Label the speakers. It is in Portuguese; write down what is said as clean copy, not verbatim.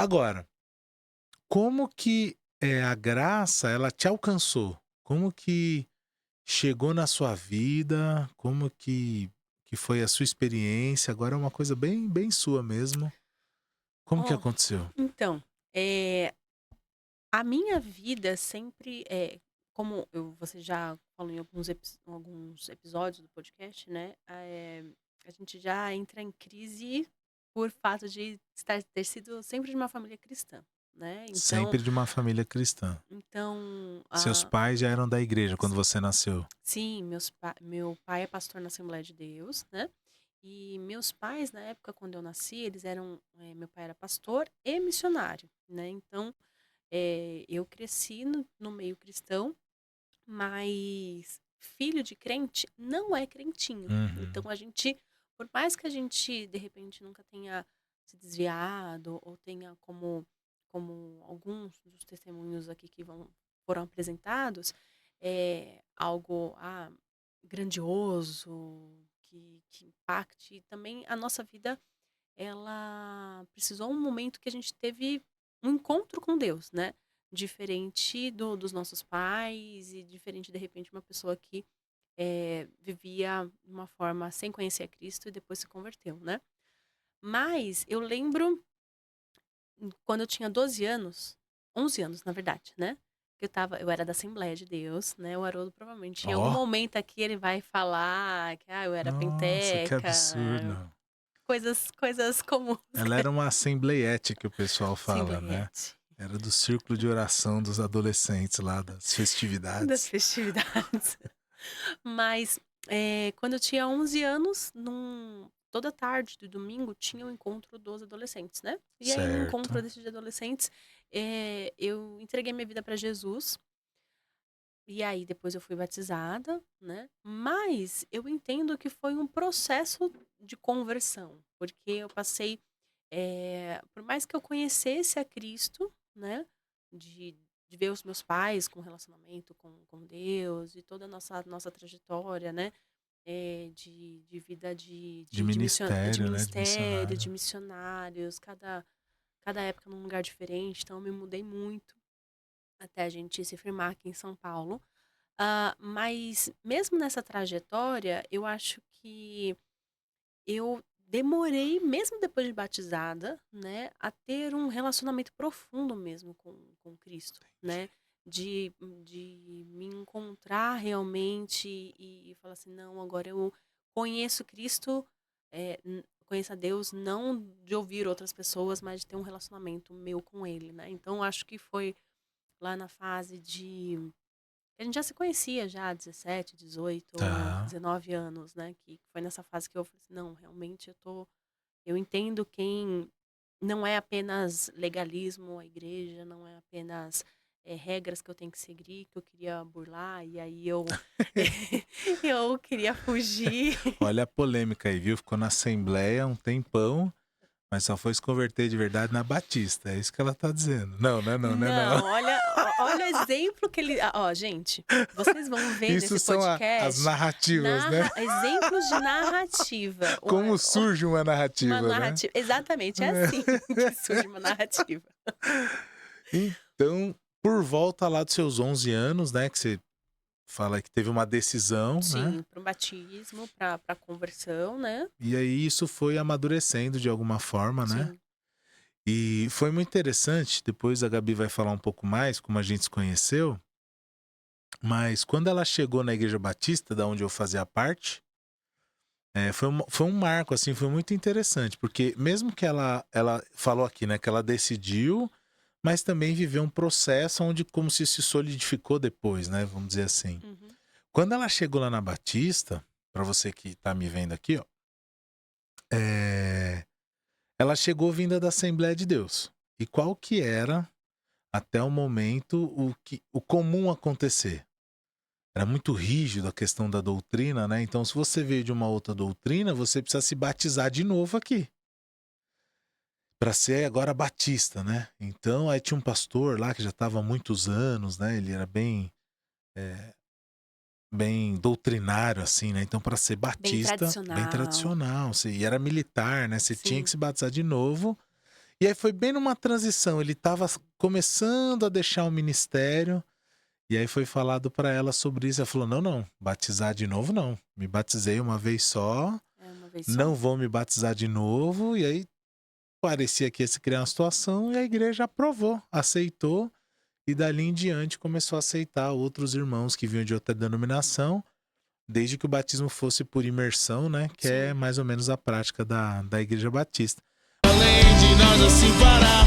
Speaker 1: Agora, como que a graça ela te alcançou? Como que chegou na sua vida? Como que foi a sua experiência? Agora é uma coisa bem sua mesmo. Como que
Speaker 2: Ó,
Speaker 1: aconteceu?
Speaker 2: então, eh, a minha vida sempre como você já falou em alguns episódios do podcast, né, a gente já entra em crise por fato de ter sido sempre de uma família cristã, né,
Speaker 1: Sempre de uma família cristã. Seus
Speaker 2: ah,
Speaker 1: pais já eram da igreja quando
Speaker 2: s
Speaker 1: você nasceu?
Speaker 2: sim, meu pai é pastor na Assembleia de Deus, né, e meus pais, na época quando eu nasci, eles eram meu pai era pastor e missionário, né, então eu cresci no meio cristão, mas filho de crente não é crentinho. Então
Speaker 1: Uhum.
Speaker 2: a gente, por mais que a gente de repente nunca tenha se desviado ou tenha como alguns dos testemunhos aqui que foram apresentados, algo grandioso que impacte também a nossa vida, ela precisou um momento que a gente teve um encontro com Deus, né, diferente dos nossos pais e diferente, de repente, uma pessoa que, vivia de uma forma sem conhecer a Cristo e depois se converteu, né. Mas eu lembro, quando eu tinha 12 anos, 11 anos, na verdade, né, que eu era da Assembleia de Deus, né, o Haroldo provavelmente em algum
Speaker 1: Ó,
Speaker 2: momento aqui ele vai falar que, eu era
Speaker 1: nossa, que
Speaker 2: penteca,
Speaker 1: absurdo.
Speaker 2: coisas comuns.
Speaker 1: Ela era uma assembleiete que o pessoal fala, né.
Speaker 2: Assembleiete.
Speaker 1: Era do círculo de oração dos adolescentes lá das
Speaker 2: Das
Speaker 1: festividades.
Speaker 2: festividades. Mas, quando eu tinha 11 anos, toda tarde do domingo tinha o encontro dos adolescentes, né. E aí no encontro
Speaker 1: Certo.
Speaker 2: desses adolescentes, eu entreguei minha vida para Jesus, e aí depois eu fui batizada, né. Mas eu entendo que foi um processo de conversão, porque eu passei, por mais que eu conhecesse a Cristo, né, de de ver os meus pais com relacionamento com Deus e toda a nossa trajetória, né, de vida
Speaker 1: De
Speaker 2: de
Speaker 1: ministério, né, de
Speaker 2: ministério, de
Speaker 1: missionário.
Speaker 2: missionários, cada época num lugar diferente, então eu me mudei muito até a gente se firmar aqui em São Paulo. Mas mesmo nessa trajetória, eu acho que eu demorei, mesmo depois de batizada, né, a ter um relacionamento profundo mesmo com Cristo, né, de me encontrar realmente e falar assim: "Não, agora eu conheço Cristo, conheço a Deus, não de ouvir outras pessoas, mas de ter um relacionamento meu com Ele", né. Então acho que foi lá na fase de a gente já se conhecia já há 17, 18,
Speaker 1: Tá.
Speaker 2: 19 anos, né, que foi nessa fase que eu falei assim: "Não, realmente eu entendo quem não é apenas legalismo, a igreja, não é apenas, regras que eu tenho que seguir, que eu queria burlar, e aí eu eu queria fugir".
Speaker 1: Olha a polêmica aí, viu. Ficou na assembleia um tempão, mas só foi se converter de verdade na Batista, é isso que ela tá dizendo. Não, não é não, não é não.
Speaker 2: Não, olha o exemplo que ele ó, gente, vocês vão ver
Speaker 1: Isso
Speaker 2: nesse
Speaker 1: são as
Speaker 2: podcast
Speaker 1: narrativas, né.
Speaker 2: exemplos de narrativa.
Speaker 1: Como surge uma
Speaker 2: Uma
Speaker 1: narrativa, né.
Speaker 2: narrativa exatamente, é
Speaker 1: É.
Speaker 2: assim que surge uma narrativa.
Speaker 1: Então, por volta lá dos seus 11 anos, né, que você fala que teve uma decisão, né,
Speaker 2: Sim, para um batismo, para conversão, né.
Speaker 1: e aí isso foi amadurecendo de alguma forma, né.
Speaker 2: Sim.
Speaker 1: E foi muito interessante, depois a Gabi vai falar um pouco mais como a gente se conheceu, mas quando ela chegou na igreja batista, da onde eu fazia parte, foi um marco, assim, foi muito interessante, porque mesmo que ela falou aqui, né, que ela decidiu, mas também viveu um processo onde como se solidificou depois, né, vamos dizer assim.
Speaker 2: Uhum.
Speaker 1: Quando ela chegou lá na Batista, para você que tá me vendo aqui, ó, eh, ela chegou vinda da Assembleia de Deus. E qual que era, até o momento, o comum acontecer? Era muito rígido a questão da doutrina, né, então se você veio de uma outra doutrina, você precisa se batizar de novo aqui, para ser agora batista, né. Então aí tinha um pastor lá que já estava há muitos anos, né, ele era eh, bem doutrinário, assim, né, então para ser
Speaker 2: Bem
Speaker 1: batista, bem
Speaker 2: tradicional.
Speaker 1: tradicional, você e era militar, né, você tinha que
Speaker 2: Sim.
Speaker 1: se batizar de novo, E aí foi bem numa transição, ele estava começando a deixar o ministério, e aí foi falado para ela sobre isso. Ela falou: não, não, batizar de novo não. Me batizei uma vez só,
Speaker 2: É uma vez só.
Speaker 1: não vou me batizar de novo. E aí parecia que ia se criar uma situação, e a igreja aprovou, aceitou, e dali em diante começou a aceitar outros irmãos que vinham de outra denominação, desde que o batismo fosse por imersão, né? Que é
Speaker 2: Sim.
Speaker 1: mais ou menos a prática da Igreja Batista.
Speaker 3: Além de nós assim parar,